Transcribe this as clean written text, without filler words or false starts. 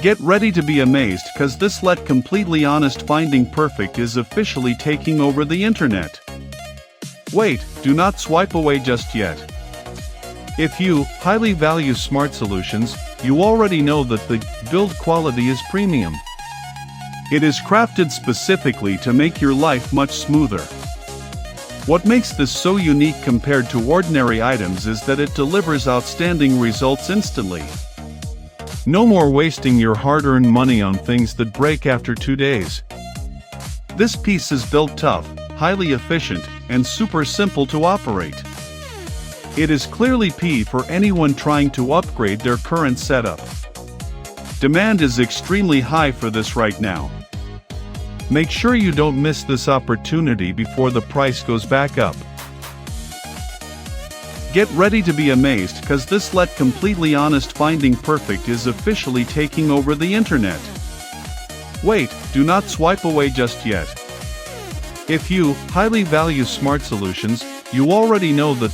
Get ready to be amazed, cause this let completely honest finding perfect is officially taking over the internet. Wait, do not swipe away just yet. If you highly value smart solutions, you already know that the build quality is premium. It is crafted specifically to make your life much smoother. What makes this so unique compared to ordinary items is that it delivers outstanding results instantly. No more wasting your hard-earned money on things that break after 2 days. This piece is built tough, highly efficient, and super simple to operate. It is clearly P for anyone trying to upgrade their current setup. Demand is extremely high for this right now. Make sure you don't miss this opportunity before the price goes back up. Get ready to be amazed, cause this let completely honest finding perfect is officially taking over the internet. Wait, do not swipe away just yet. If you highly value smart solutions, you already know that